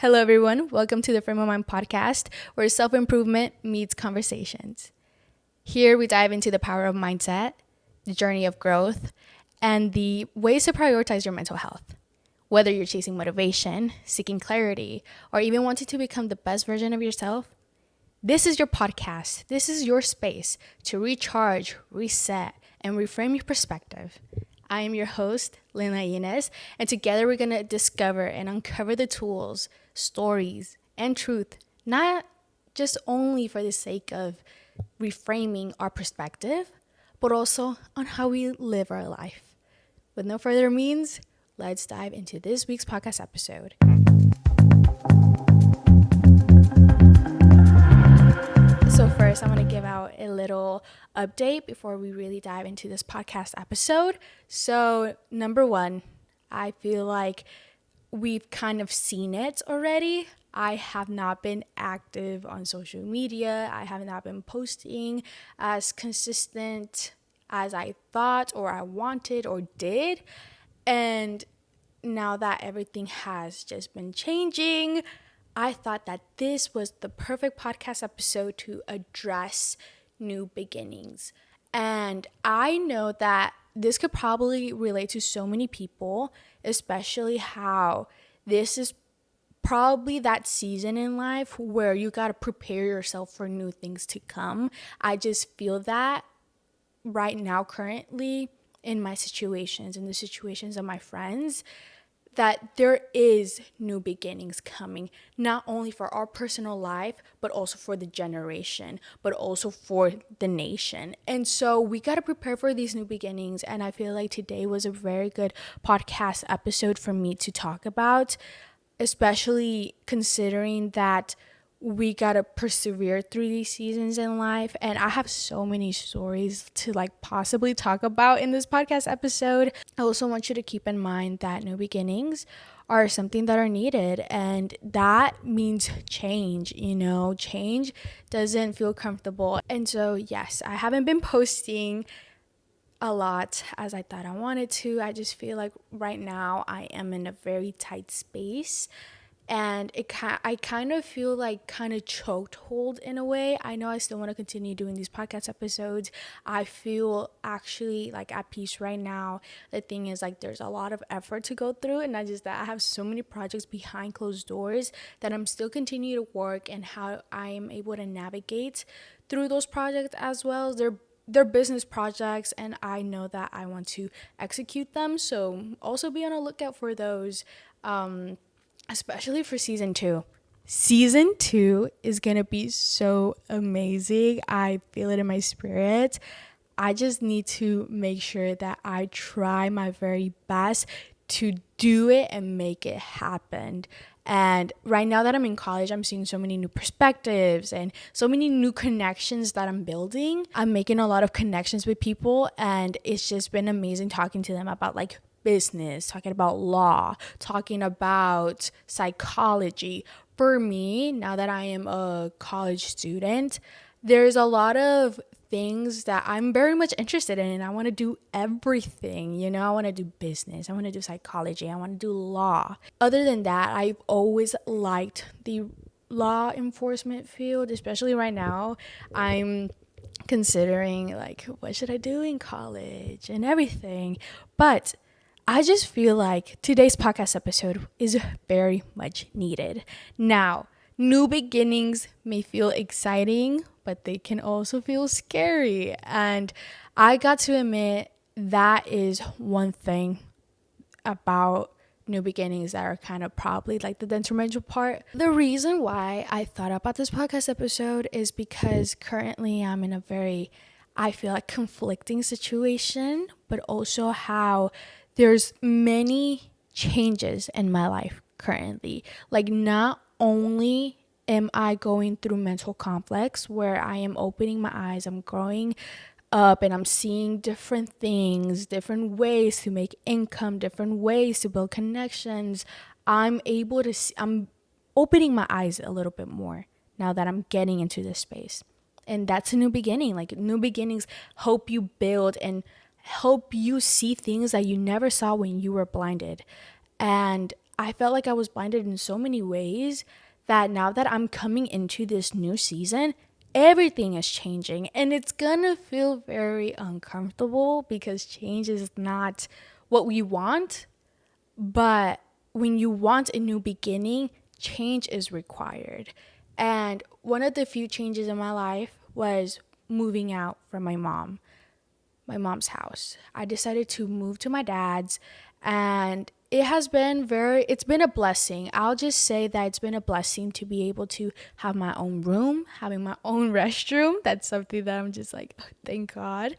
Hello, everyone. Welcome to the Frame of Mind podcast, where self-improvement meets conversations. Here, we dive into the power of mindset, the journey of growth, and the ways to prioritize your mental health. Whether you're chasing motivation, seeking clarity, or even wanting to become the best version of yourself, this is your podcast. This is your space to recharge, reset, and reframe your perspective. I am your host, Lina Inez, and together we're going to discover and uncover the tools, stories, and truth, not just only for the sake of reframing our perspective, but also on how we live our life. With no further means, let's dive into this week's podcast episode. So first, I want to give out a little update before we really dive into this podcast episode. So number one, I feel like we've kind of seen it already. I have not been active on social media. I have not been posting as consistent as I thought or I wanted or did. And now that everything has just been changing, I thought that this was the perfect podcast episode to address new beginnings. And I know that this could probably relate to so many people, especially how this is probably that season in life where you got to prepare yourself for new things to come. I just feel that right now, currently, in my situations, in the situations of my friends, that there is new beginnings coming, not only for our personal life, but also for the generation, but also for the nation. And so we got to prepare for these new beginnings. And I feel like today was a very good podcast episode for me to talk about, especially considering that we gotta persevere through these seasons in life. And I have so many stories to possibly talk about in this podcast episode. I also want you to keep in mind that new beginnings are something that are needed, and that means change. Change doesn't feel comfortable. And so yes, I haven't been posting a lot as I thought I wanted to. I just feel like right now I am in a very tight space, and I kind of feel like kind of choked hold in a way. I know I still want to continue doing these podcast episodes. I feel actually at peace right now. The thing is, there's a lot of effort to go through, and not just that, I have so many projects behind closed doors that I'm still continuing to work, and how I am able to navigate through those projects as well. They're business projects, and I know that I want to execute them. So also be on a lookout for those, especially for season 2. Season 2 is going to be so amazing. I feel it in my spirit. I just need to make sure that I try my very best to do it and make it happen. And right now that I'm in college, I'm seeing so many new perspectives and so many new connections that I'm building. I'm making a lot of connections with people, and it's just been amazing talking to them about business, talking about law, talking about psychology. For me, now that I am a college student, there's a lot of things that I'm very much interested in, and I want to do everything. I want to do business, I want to do psychology, I want to do law. Other than that, I've always liked the law enforcement field, especially right now. I'm considering what should I do in college and everything. But I just feel like today's podcast episode is very much needed. Now, new beginnings may feel exciting, but they can also feel scary. And I got to admit that is one thing about new beginnings that are kind of probably the detrimental part. The reason why I thought about this podcast episode is because currently I'm in a very, I feel conflicting situation, but also how there's many changes in my life currently. Not only am I going through mental conflicts where I am opening my eyes, I'm growing up, and I'm seeing different things, different ways to make income, different ways to build connections. I'm able to see, I'm opening my eyes a little bit more now that I'm getting into this space. And that's a new beginning. New beginnings help you build and help you see things that you never saw when you were blinded. And I felt like I was blinded in so many ways that now that I'm coming into this new season, everything is changing and it's gonna feel very uncomfortable because change is not what we want. But when you want a new beginning, change is required. And one of the few changes in my life was moving out from my mom's house. I decided to move to my dad's, and it's been a blessing. I'll just say that it's been a blessing to be able to have my own room, having my own restroom. That's something that I'm just like, oh, thank God.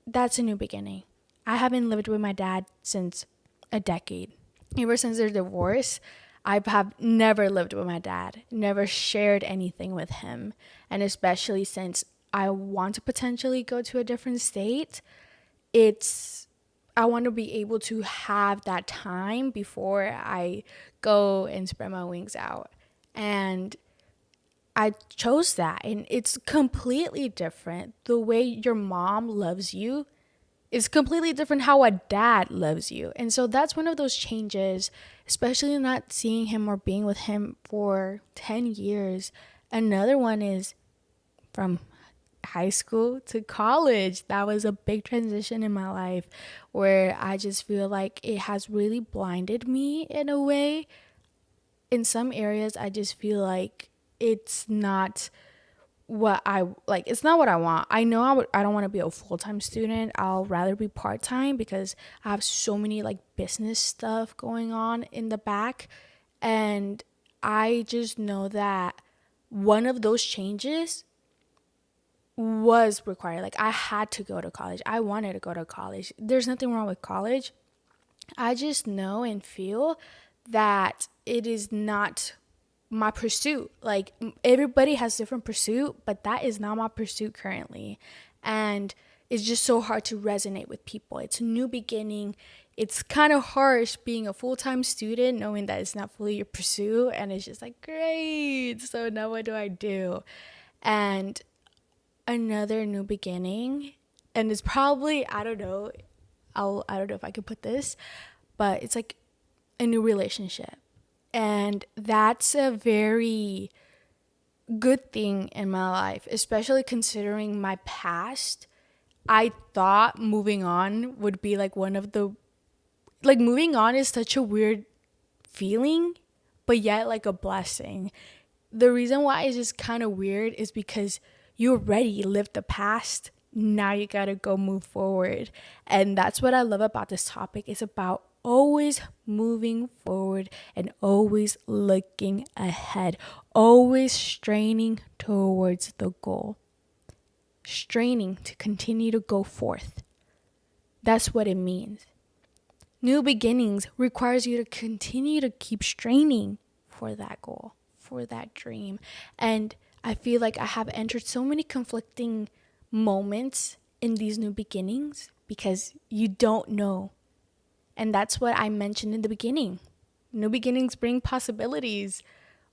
That's a new beginning. I haven't lived with my dad since a decade. Ever since their divorce, I have never lived with my dad, never shared anything with him. And especially since I want to potentially go to a different state, I want to be able to have that time before I go and spread my wings out. And I chose that, and it's completely different. The way your mom loves you is completely different how a dad loves you. And so that's one of those changes, especially not seeing him or being with him for 10 years. Another one is from high school to college. That was a big transition in my life where I just feel like it has really blinded me in a way. In some areas, I just feel like it's not what I like. It's not what I want. I know I don't want to be a full-time student. I'll rather be part-time because I have so many like business stuff going on in the back. And I just know that one of those changes was required. Like, I had to go to college. I wanted to go to college. There's nothing wrong with college. I just know and feel that it is not my pursuit. Like, everybody has different pursuit, but that is not my pursuit currently. And it's just so hard to resonate with people. It's a new beginning. It's kind of harsh being a full-time student knowing that it's not fully your pursuit, and it's just like, great, so now what do I do? And another new beginning, and it's probably, I don't know if I could put this, but it's like a new relationship. And that's a very good thing in my life, especially considering my past. I thought moving on would be like moving on is such a weird feeling, but yet like a blessing. The reason why it's just kind of weird is because you already lived the past. Now you gotta go move forward. And that's what I love about this topic. It's about always moving forward and always looking ahead, always straining towards the goal, straining to continue to go forth. That's what it means. New beginnings requires you to continue to keep straining for that goal, for that dream. And I feel like I have entered so many conflicting moments in these new beginnings because you don't know. And that's what I mentioned in the beginning. New beginnings bring possibilities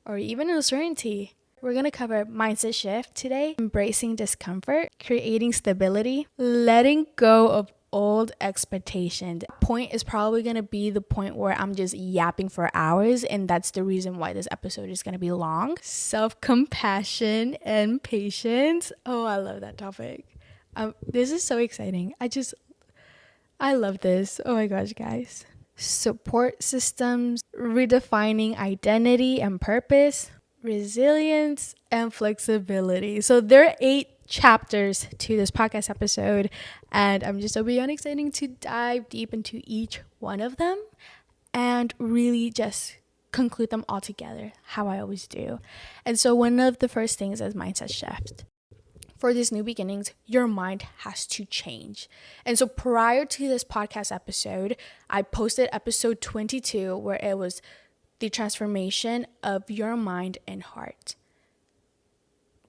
or even uncertainty. We're going to cover mindset shift today, embracing discomfort, creating stability, letting go of old expectations. Point is probably going to be the point where I'm just yapping for hours, and that's the reason why this episode is going to be long. Self-compassion and patience. Oh, I love that topic. This is so exciting. I love this. Oh my gosh, guys. Support systems, redefining identity and purpose, resilience, and flexibility. So there are 8 chapters to this podcast episode, and I'm just so beyond excited to dive deep into each one of them and really just conclude them all together, how I always do. And so one of the first things is mindset shift. For these new beginnings, your mind has to change. And so prior to this podcast episode, I posted episode 22 where it was the transformation of your mind and heart.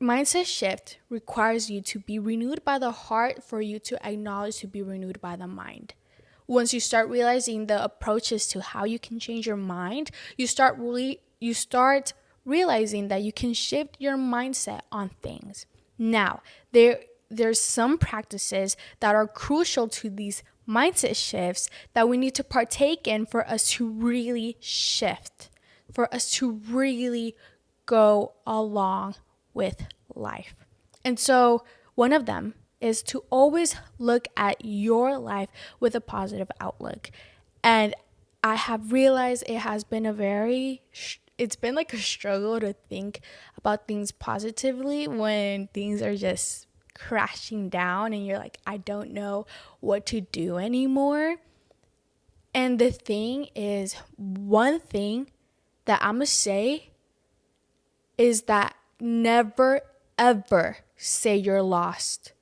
Mindset shift requires you to be renewed by the heart for you to acknowledge to be renewed by the mind. Once you start realizing the approaches to how you can change your mind, you start realizing that you can shift your mindset on things. Now, there's some practices that are crucial to these mindset shifts that we need to partake in for us to really shift, for us to really go along with life. And so one of them is to always look at your life with a positive outlook. And I have realized it's been like a struggle to think about things positively when things are just crashing down and you're like, I don't know what to do anymore. And the thing is, one thing that I'm gonna say is that never ever say you're lost.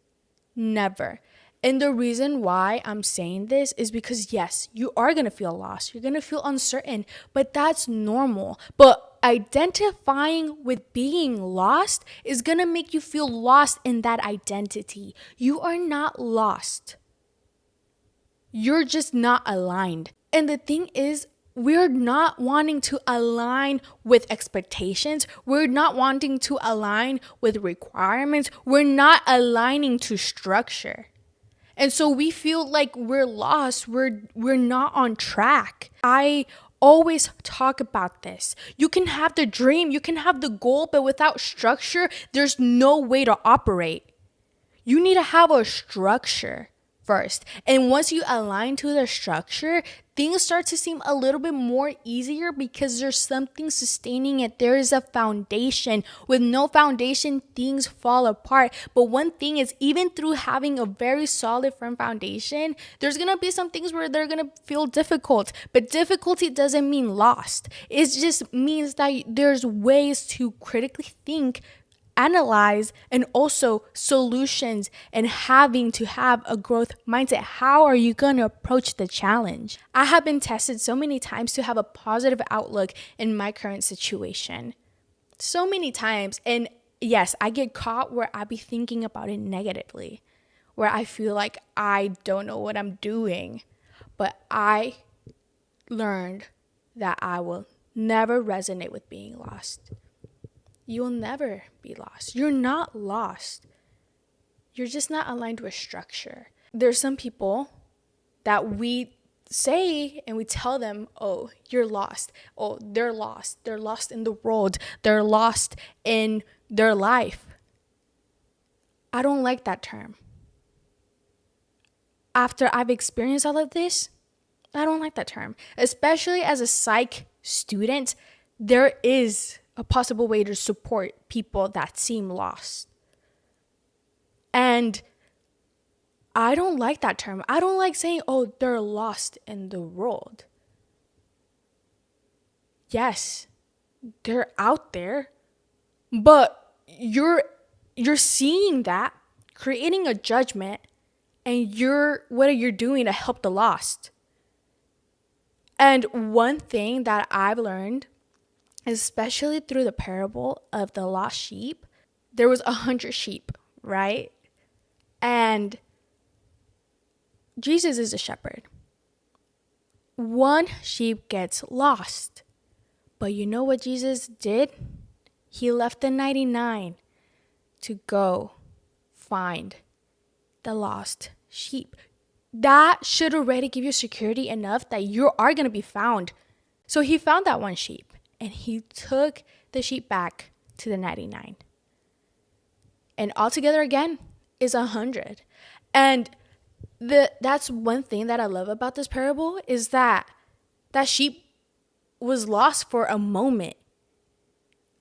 Never. And the reason why I'm saying this is because, yes, you are going to feel lost. You're going to feel uncertain, but that's normal. But identifying with being lost is going to make you feel lost in that identity. You are not lost. You're just not aligned. And the thing is, we're not wanting to align with expectations. We're not wanting to align with requirements. We're not aligning to structure. And so we feel like we're lost. We're not on track. I always talk about this. You can have the dream, you can have the goal, but without structure, there's no way to operate. You need to have a structure first. And once you align to the structure, things start to seem a little bit more easier because there's something sustaining it. There is a foundation. With no foundation, things fall apart. But one thing is, even through having a very solid, firm foundation, there's going to be some things where they're going to feel difficult. But difficulty doesn't mean lost. It just means that there's ways to critically think, analyze, and also solutions, and having to have a growth mindset. How are you going to approach the challenge? I have been tested so many times to have a positive outlook in my current situation. So many times. And yes, I get caught where I be thinking about it negatively, where I feel like I don't know what I'm doing. But I learned that I will never resonate with being lost. You'll never be lost. You're not lost. You're just not aligned with structure. There's some people that we say and we tell them, oh, you're lost. Oh, they're lost. They're lost in the world. They're lost in their life. I don't like that term. After I've experienced all of this, I don't like that term. Especially as a psych student, there is a possible way to support people that seem lost. And I don't like that term. I don't like saying, oh, they're lost in the world. Yes, they're out there, but you're seeing that, creating a judgment, and what are you doing to help the lost? And one thing that I've learned, especially through the parable of the lost sheep, there was 100 sheep, right? And Jesus is a shepherd. One sheep gets lost. But you know what Jesus did? He left the 99 to go find the lost sheep. That should already give you security enough that you are going to be found. So he found that one sheep. And he took the sheep back to the 99. And altogether again is 100. And that's one thing that I love about this parable is that sheep was lost for a moment.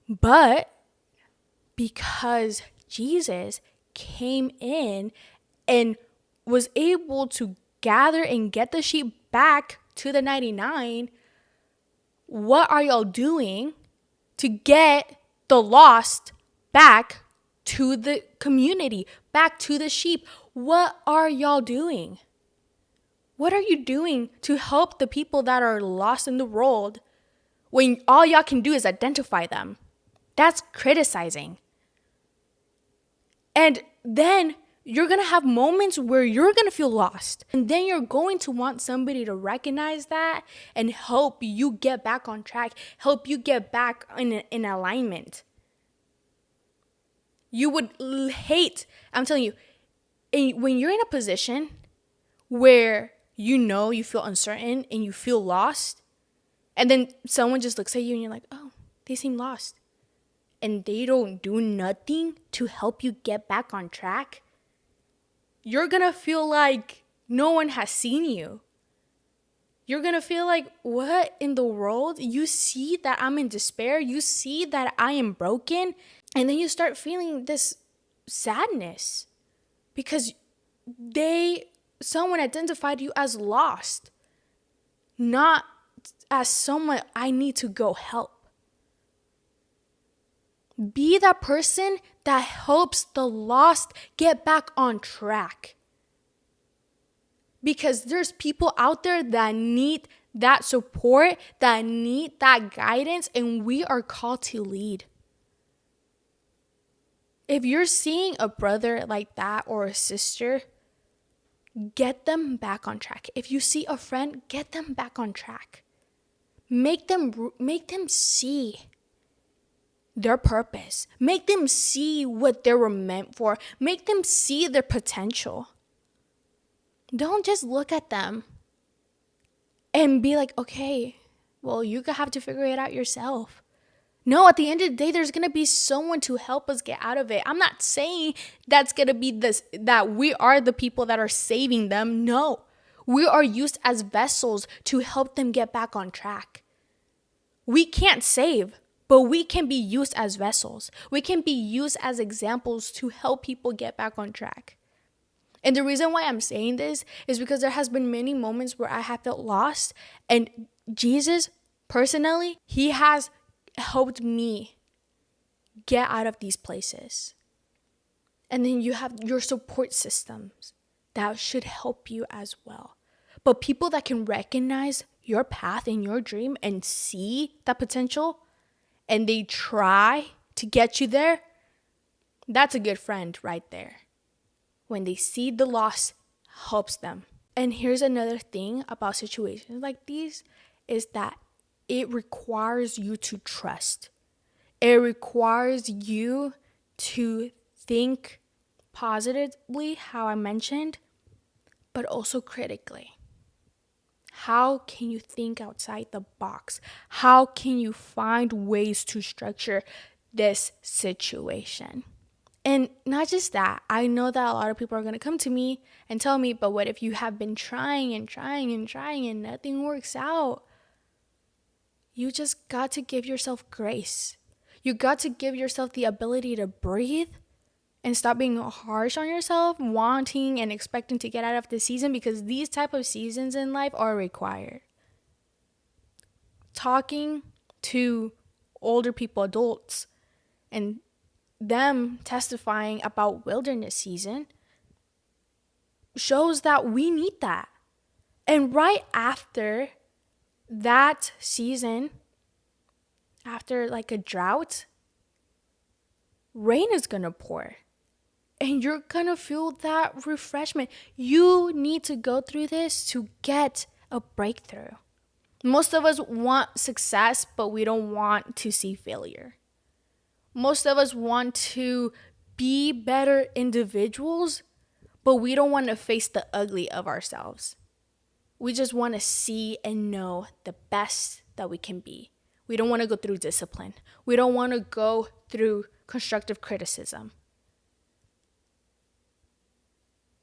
But because Jesus came in and was able to gather and get the sheep back to the 99, what are y'all doing to get the lost back to the community, back to the sheep? What are y'all doing? What are you doing to help the people that are lost in the world when all y'all can do is identify them? That's criticizing. And then you're going to have moments where you're going to feel lost. And then you're going to want somebody to recognize that and help you get back on track, help you get back in alignment. You would hate, I'm telling you, when you're in a position where you feel uncertain and you feel lost, and then someone just looks at you and you're like, oh, they seem lost, and they don't do nothing to help you get back on track, you're gonna feel like no one has seen you. You're gonna feel like, what in the world? You see that I'm in despair. You see that I am broken. And then you start feeling this sadness because someone identified you as lost, not as someone I need to go help. Be that person that helps the lost get back on track. Because there's people out there that need that support, that need that guidance, and we are called to lead. If you're seeing a brother like that or a sister, get them back on track. If you see a friend, get them back on track. Make them see their purpose. Make them see what they were meant for. Make them see their potential. Don't just look at them and be like, okay, well, you have to figure it out yourself. No, at the end of the day, there's going to be someone to help us get out of it. I'm not saying that's going to be that we are the people that are saving them. No, we are used as vessels to help them get back on track. We can't save, but we can be used as vessels. We can be used as examples to help people get back on track. And the reason why I'm saying this is because there has been many moments where I have felt lost, and Jesus, personally, he has helped me get out of these places. And then you have your support systems that should help you as well. But people that can recognize your path and your dream and see that potential, and they try to get you there, that's a good friend right there. When they see the loss, helps them. And here's another thing about situations like these is that it requires you to trust. It requires you to think positively, how I mentioned, but also critically. How can you think outside the box? How can you find ways to structure this situation? And not just that, I know that a lot of people are going to come to me and tell me, but what if you have been trying and trying and trying and nothing works out? You just got to give yourself grace. You got to give yourself the ability to breathe and stop being harsh on yourself, wanting and expecting to get out of the season, because these type of seasons in life are required. Talking to older people, adults, and them testifying about wilderness season shows that we need that. And right after that season, after like a drought, rain is gonna pour and you're gonna feel that refreshment. You need to go through this to get a breakthrough. Most of us want success, but we don't want to see failure. Most of us want to be better individuals, but we don't want to face the ugly of ourselves. We just want to see and know the best that we can be. We don't want to go through discipline. We don't want to go through constructive criticism.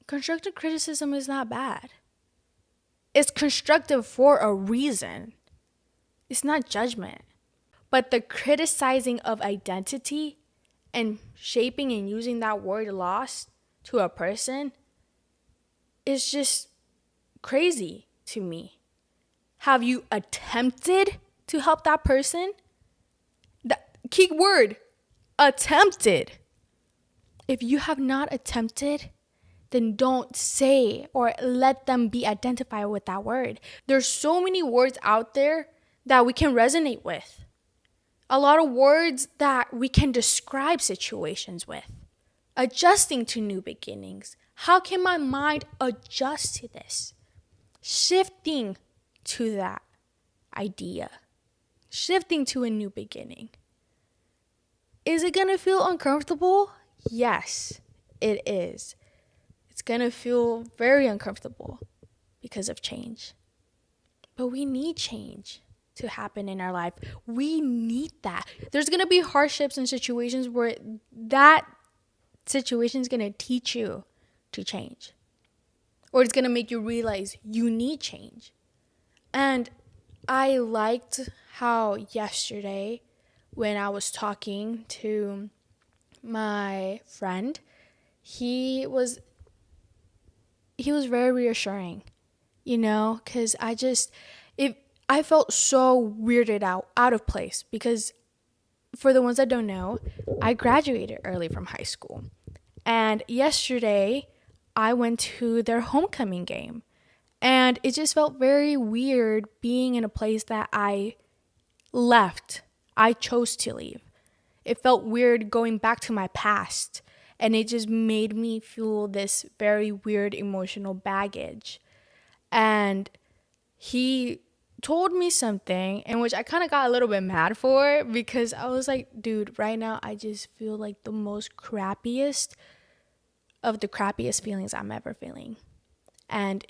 Constructive criticism is not bad. It's constructive for a reason. It's not judgment. But the criticizing of identity and shaping and using that word lost to a person is just crazy to me. Have you attempted to help that person? The key word, attempted. If you have not attempted, then don't say or let them be identified with that word. There's so many words out there that we can resonate with. A lot of words that we can describe situations with. Adjusting to new beginnings. How can my mind adjust to this? Shifting to that idea. Shifting to a new beginning. Is it going to feel uncomfortable? Yes, it is. It's going to feel very uncomfortable. because of change. But we need change to happen in our life. We need that. There's going to be hardships and situations where that situation is going to teach you to change. Or it's going to make you realize you need change. And I liked how yesterday when I was talking to my friend, he was very reassuring, because I felt so weirded out of place, because for the ones that don't know, I graduated early from high school. And yesterday I went to their homecoming game, and it just felt very weird being in a place that I chose to leave. It felt weird going back to my past, and it just made me feel this very weird emotional baggage. And he told me something in which I kind of got a little bit mad for, because I was like, dude, right now I just feel like the most crappiest of the crappiest feelings I'm ever feeling. And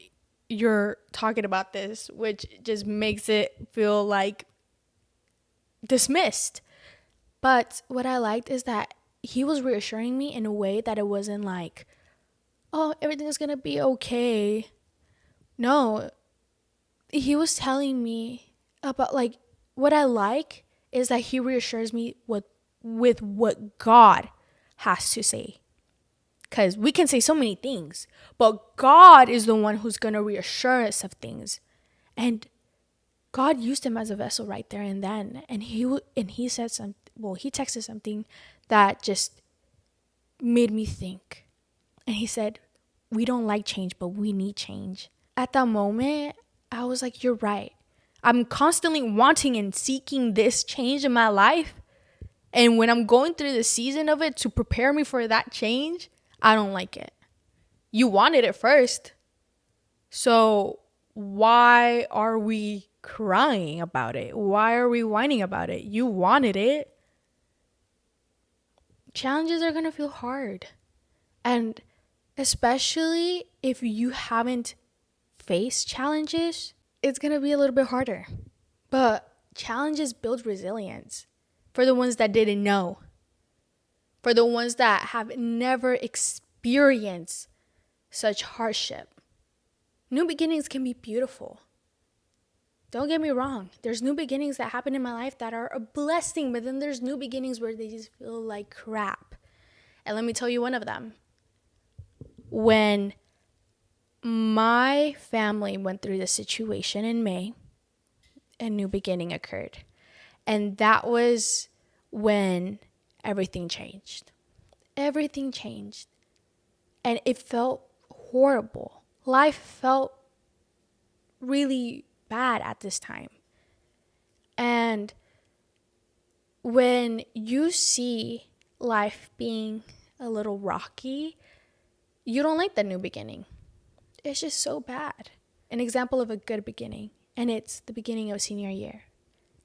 you're talking about this, which just makes it feel like dismissed. But what I liked is that he was reassuring me in a way that it wasn't like, oh, everything's gonna be okay. No, he was telling me about, like, what I like is that he reassures me with what God has to say. Because we can say so many things, but God is the one who's going to reassure us of things. And God used him as a vessel right there and then. And he said something, he texted something that just made me think. And he said, we don't like change, but we need change. At that moment, I was like, you're right. I'm constantly wanting and seeking this change in my life. And when I'm going through the season of it to prepare me for that change, I don't like it. You wanted it first. So why are we crying about it? Why are we whining about it? You wanted it. Challenges are going to feel hard. And especially if you haven't faced challenges, it's going to be a little bit harder. But challenges build resilience for the ones that didn't know. For the ones that have never experienced such hardship. New beginnings can be beautiful. Don't get me wrong. There's new beginnings that happen in my life that are a blessing, but then there's new beginnings where they just feel like crap. And let me tell you one of them. When my family went through this situation in May, a new beginning occurred. And that was when everything changed. Everything changed. And it felt horrible. Life felt really bad at this time. And when you see life being a little rocky, you don't like the new beginning. It's just so bad. An example of a good beginning, and it's the beginning of senior year,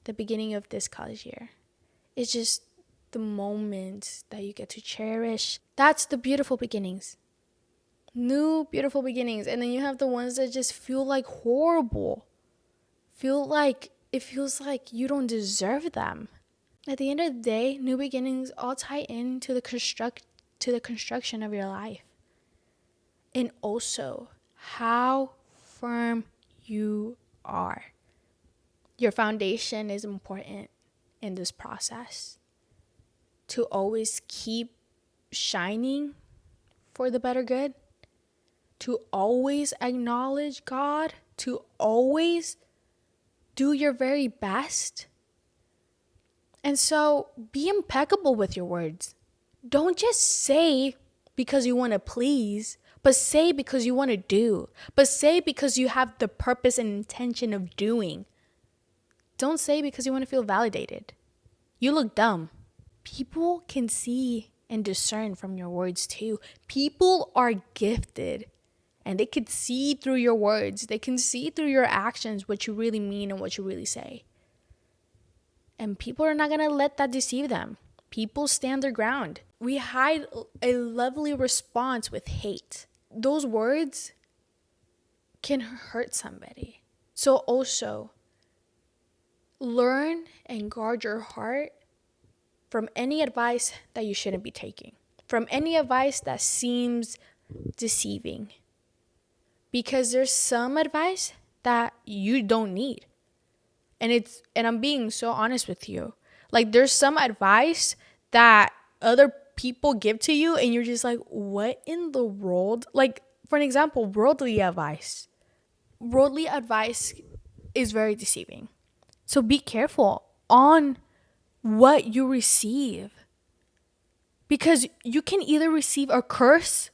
the beginning of this college year. It's just the moments that you get to cherish. That's the beautiful beginnings. New beautiful beginnings. And then you have the ones that just feel like horrible. It feels like you don't deserve them. At the end of the day, new beginnings all tie into the construction of your life. And also how firm you are. Your foundation is important in this process. To always keep shining for the better good. To always acknowledge God. To always do your very best. And so be impeccable with your words. Don't just say because you want to please, but say because you want to do. But say because you have the purpose and intention of doing. Don't say because you want to feel validated. You look dumb. People can see and discern from your words too. People are gifted and they can see through your words. They can see through your actions what you really mean and what you really say. And people are not going to let that deceive them. People stand their ground. We hide a lovely response with hate. Those words can hurt somebody. So also learn and guard your heart from any advice that you shouldn't be taking, from any advice that seems deceiving. Because there's some advice that you don't need. And I'm being so honest with you. Like, there's some advice that other people give to you and you're just like, what in the world? Like, for an example, worldly advice. Worldly advice is very deceiving. So be careful on what you receive. Because you can either receive a curse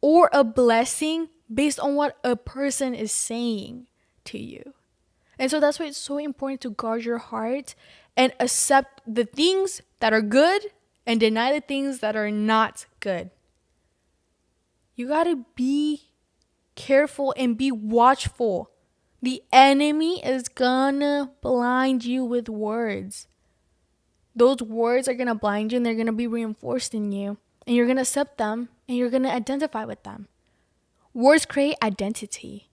or a blessing based on what a person is saying to you. And so that's why it's so important to guard your heart and accept the things that are good and deny the things that are not good. You gotta be careful and be watchful. The enemy is gonna blind you with words. Those words are gonna blind you and they're gonna be reinforced in you. And you're gonna accept them and you're gonna identify with them. Words create identity.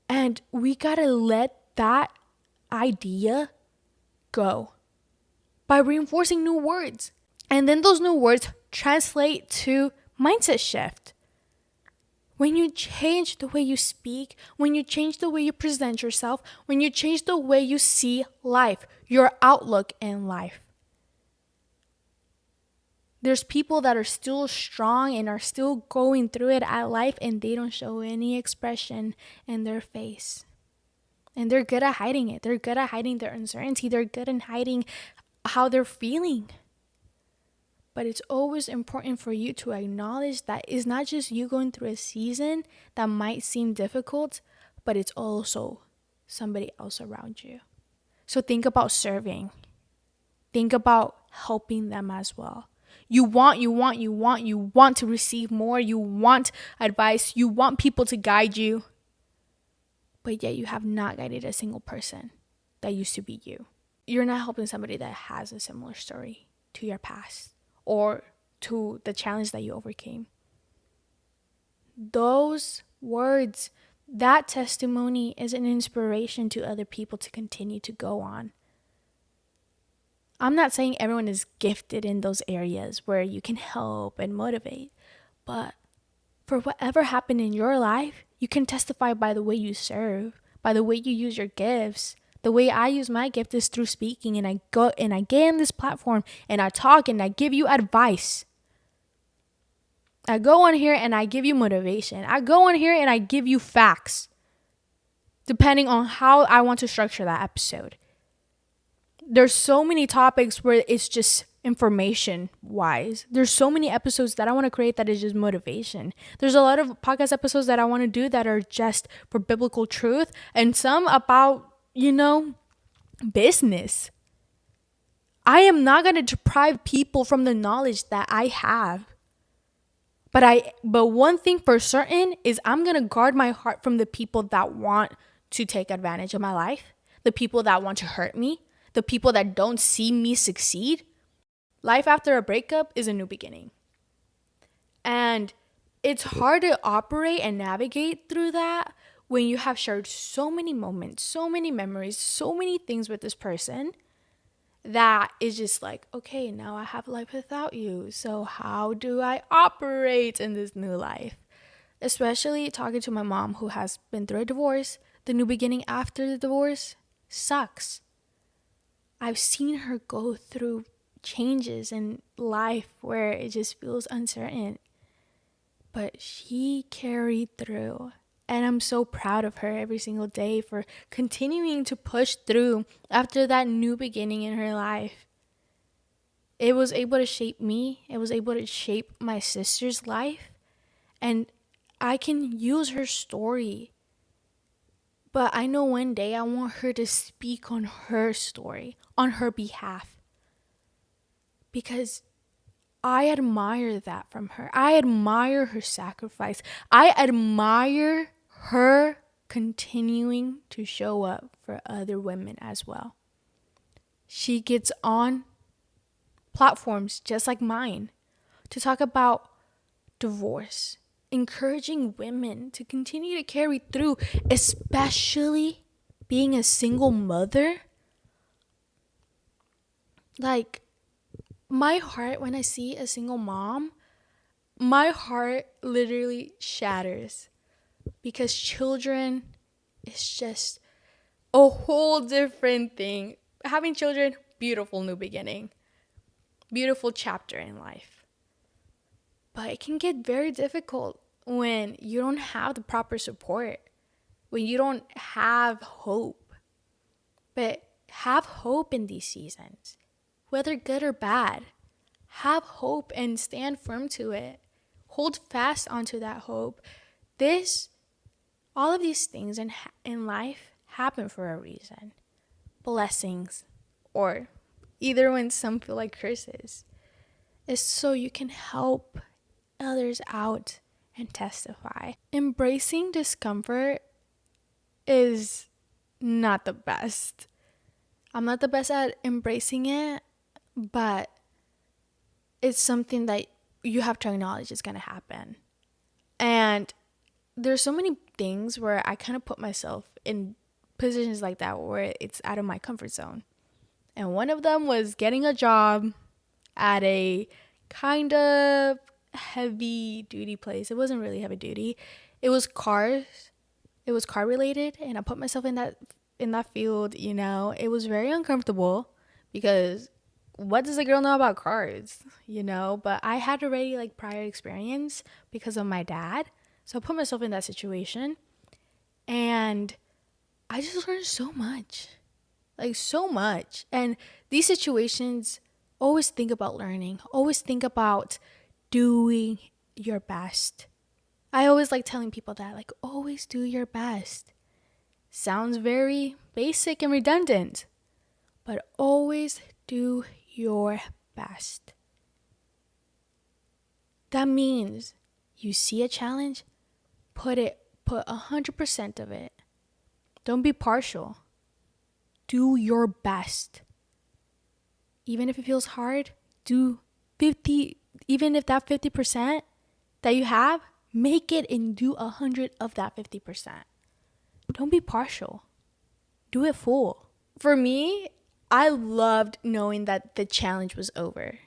And we gotta let that idea go by reinforcing new words. And then those new words translate to mindset shift. When you change the way you speak, when you change the way you present yourself, when you change the way you see life, your outlook in life. There's people that are still strong and are still going through it at life and they don't show any expression in their face. And they're good at hiding it. They're good at hiding their uncertainty. They're good at hiding how they're feeling. But it's always important for you to acknowledge that it's not just you going through a season that might seem difficult, but it's also somebody else around you. So think about serving. Think about helping them as well. You want to receive more. You want advice. You want people to guide you. But yet you have not guided a single person that used to be you. You're not helping somebody that has a similar story to your past or to the challenge that you overcame. Those words, that testimony is an inspiration to other people to continue to go on. I'm not saying everyone is gifted in those areas where you can help and motivate, but for whatever happened in your life, you can testify by the way you serve, by the way you use your gifts. The way I use my gift is through speaking, and I go and I get on this platform and I talk and I give you advice. I go on here and I give you motivation. I go on here and I give you facts, depending on how I want to structure that episode. There's so many topics where it's just information wise. There's so many episodes that I want to create that is just motivation. There's a lot of podcast episodes that I want to do that are just for biblical truth, and some about, business. I am not going to deprive people from the knowledge that I have. But one thing for certain is I'm going to guard my heart from the people that want to take advantage of my life, the people that want to hurt me, the people that don't see me succeed. Life after a breakup is a new beginning. And it's hard to operate and navigate through that when you have shared so many moments, so many memories, so many things with this person that is just like, okay, now I have life without you. So how do I operate in this new life? Especially talking to my mom who has been through a divorce. The new beginning after the divorce sucks. I've seen her go through changes in life where it just feels uncertain. But she carried through. And I'm so proud of her every single day for continuing to push through after that new beginning in her life. It was able to shape me. It was able to shape my sister's life. And I can use her story. But I know one day I want her to speak on her story, on her behalf. Because I admire that from her. I admire her sacrifice. I admire her continuing to show up for other women as well. She gets on platforms just like mine to talk about divorce encouraging women to continue to carry through, especially being a single mother. Like, my heart, when I see a single mom, my heart literally shatters, because children is just a whole different thing. Having children, beautiful new beginning, beautiful chapter in life. But it can get very difficult when you don't have the proper support, when you don't have hope. But have hope in these seasons, whether good or bad. Have hope and stand firm to it. Hold fast onto that hope. All of these things in life happen for a reason. Blessings, or either when some feel like curses, is so you can help others out and testify. Embracing discomfort is not the best. I'm not the best at embracing it, but it's something that you have to acknowledge is going to happen. And there's so many things where I kind of put myself in positions like that where it's out of my comfort zone. And one of them was getting a job at a kind of heavy duty place. It wasn't really heavy duty. It was cars. It was car related, and I put myself in that field, It was very uncomfortable because what does a girl know about cars, But I had already prior experience because of my dad. So I put myself in that situation, and I just learned so much. So much. And these situations, always think about learning. Always think about doing your best. I always like telling people that, always do your best. Sounds very basic and redundant, but always do your best. That means you see a challenge, put 100% of it. Don't be partial. Do your best. Even if it feels hard, do 50, even if that 50% that you have, make it and do 100 of that 50%. Don't be partial. Do it full. For me, I loved knowing that the challenge was over.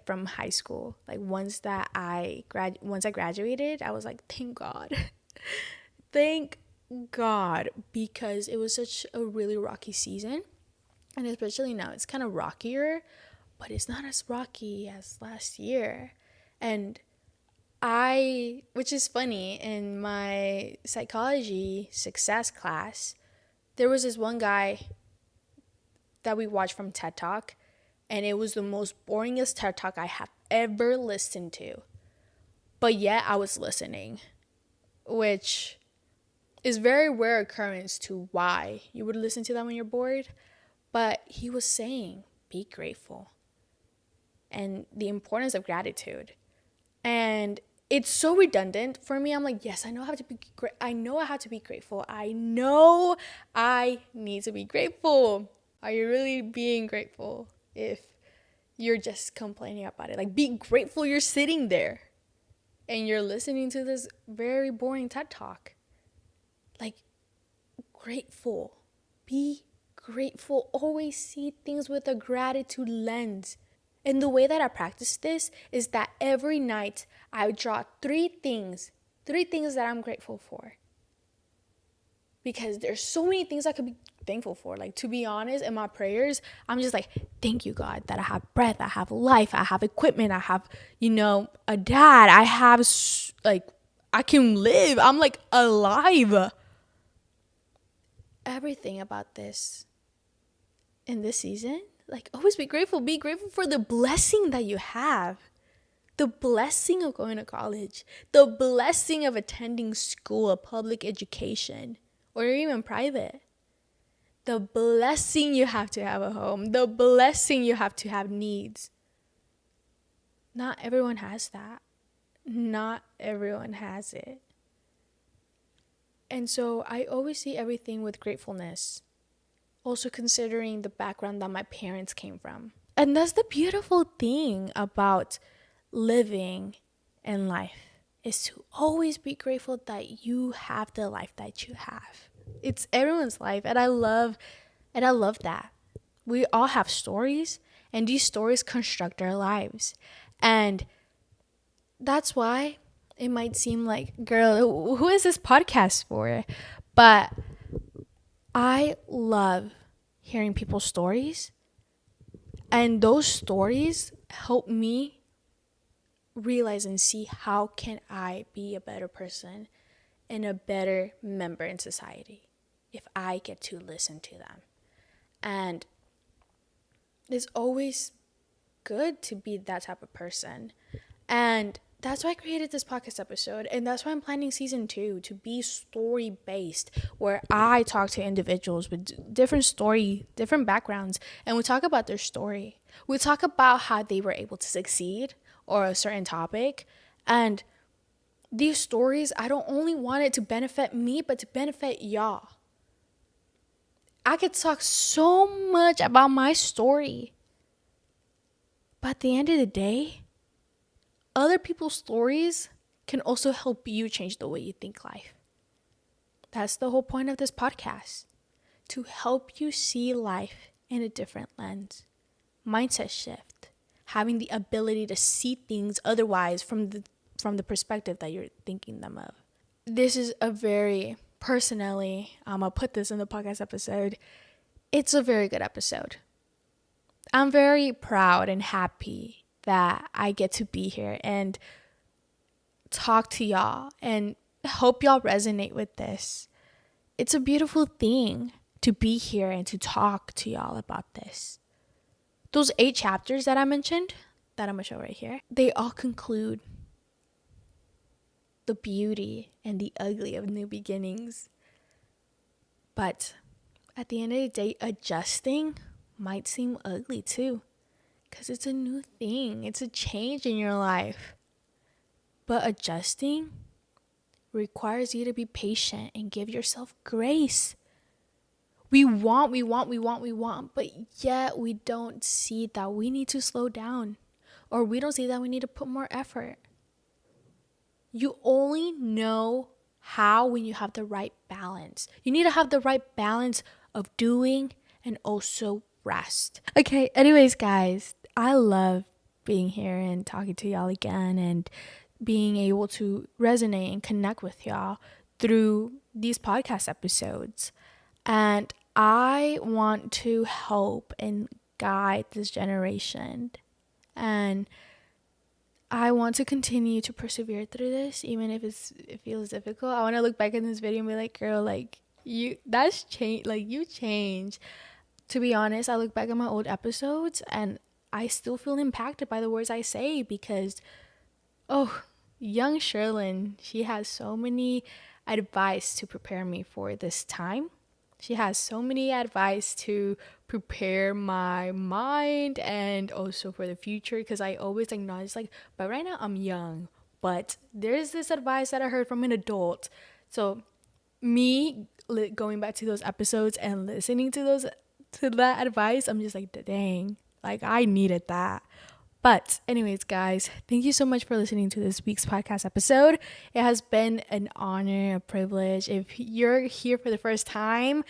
From high school. Once I graduated, I was like, thank God. Thank God, because it was such a really rocky season. And especially now, it's kind of rockier, but it's not as rocky as last year. And which is funny, in my psychology success class, there was this one guy that we watched from TED Talk, and it was the most boringest TED Talk I have ever listened to. But yet I was listening, which is very rare occurrence to why you would listen to them when you're bored. But he was saying, be grateful, and the importance of gratitude. And it's so redundant for me. I'm like, yes, I know I have to be I know I have to be grateful. I know I need to be grateful. Are you really being grateful if you're just complaining about it? Be grateful you're sitting there and you're listening to this very boring TED Talk. Grateful. Be grateful. Always see things with a gratitude lens. And the way that I practice this is that every night I draw three things that I'm grateful for. Because there's so many things I could be thankful for. To be honest, in my prayers, I'm just thank you, God, that I have breath, I have life, I have equipment, I have, a dad, I have, I can live, I'm alive. Everything about this in this season, always be grateful. Be grateful for the blessing that you have. The blessing of going to college. The blessing of attending school, a public education, or even private. The blessing you have to have a home. The blessing you have to have needs. Not everyone has that. Not everyone has it. And so I always see everything with gratefulness. Also considering the background that my parents came from. And that's the beautiful thing about living in life. is to always be grateful that you have the life that you have. It's everyone's life, and I love that. We all have stories, and these stories construct our lives. And that's why it might seem like, girl, who is this podcast for? But I love hearing people's stories, and those stories help me realize and see how can I be a better person and a better member in society if I get to listen to them. And it's always good to be that type of person. And that's why I created this podcast episode. And that's why I'm planning season 2 to be story based, where I talk to individuals with different backgrounds, and we talk about their story. We talk about how they were able to succeed or a certain topic. And these stories, I don't only want it to benefit me, but to benefit y'all. I could talk so much about my story, but at the end of the day, other people's stories can also help you change the way you think life. That's the whole point of this podcast, to help you see life in a different lens. Mindset shift, having the ability to see things otherwise from the perspective that you're thinking them of. This is a very, personally, I'll put this in the podcast episode, it's a very good episode. I'm very proud and happy that I get to be here and talk to y'all, and hope y'all resonate with this. It's a beautiful thing to be here and to talk to y'all about this. Those 8 chapters that I mentioned, that I'm going to show right here, they all conclude the beauty and the ugly of new beginnings. But at the end of the day, adjusting might seem ugly too, because it's a new thing. It's a change in your life. But adjusting requires you to be patient and give yourself grace. We want, but yet we don't see that we need to slow down, or we don't see that we need to put more effort. You only know how when you have the right balance. You need to have the right balance of doing and also rest. Okay, anyways, guys, I love being here and talking to y'all again and being able to resonate and connect with y'all through these podcast episodes. And I want to help and guide this generation. And I want to continue to persevere through this, even if it feels difficult. I want to look back in this video and be like, girl, like, that's change, like, you changed. To be honest, I look back at my old episodes and I still feel impacted by the words I say, because, young Sherlyn, she has so many advice to prepare me for this time. She has so many advice to prepare my mind and also for the future, because I always acknowledge, like, but right now I'm young, but there's this advice that I heard from an adult. So me going back to those episodes and listening to that advice, I'm just like, dang, like, I needed that. But anyways, guys, thank you so much for listening to this week's podcast episode. It has been an honor, a privilege. If you're here for the first time,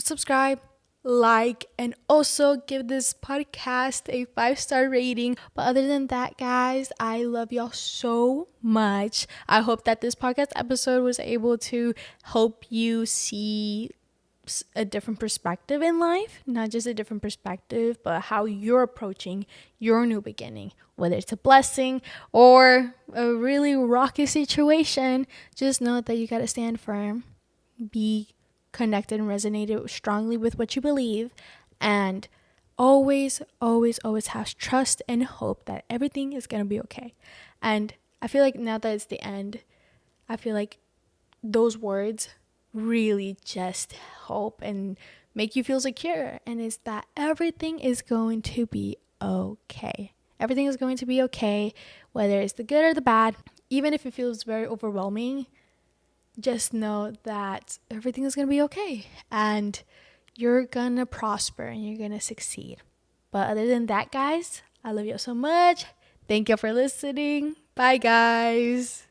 subscribe, like, and also give this podcast a 5-star rating. But other than that, guys, I love y'all so much. I hope that this podcast episode was able to help you see a different perspective in life, not just a different perspective, but how you're approaching your new beginning, whether it's a blessing or a really rocky situation. Just know that you got to stand firm, be connected and resonated strongly with what you believe, and always have trust and hope that everything is going to be okay. And I feel like now that it's the end, I feel like those words really just help and make you feel secure, and it's that everything is going to be okay. Everything is going to be okay, whether it's the good or the bad. Even if it feels very overwhelming, just know that everything is going to be okay, and you're gonna prosper and you're gonna succeed. But other than that, guys, I love you so much. Thank you for listening. Bye, guys.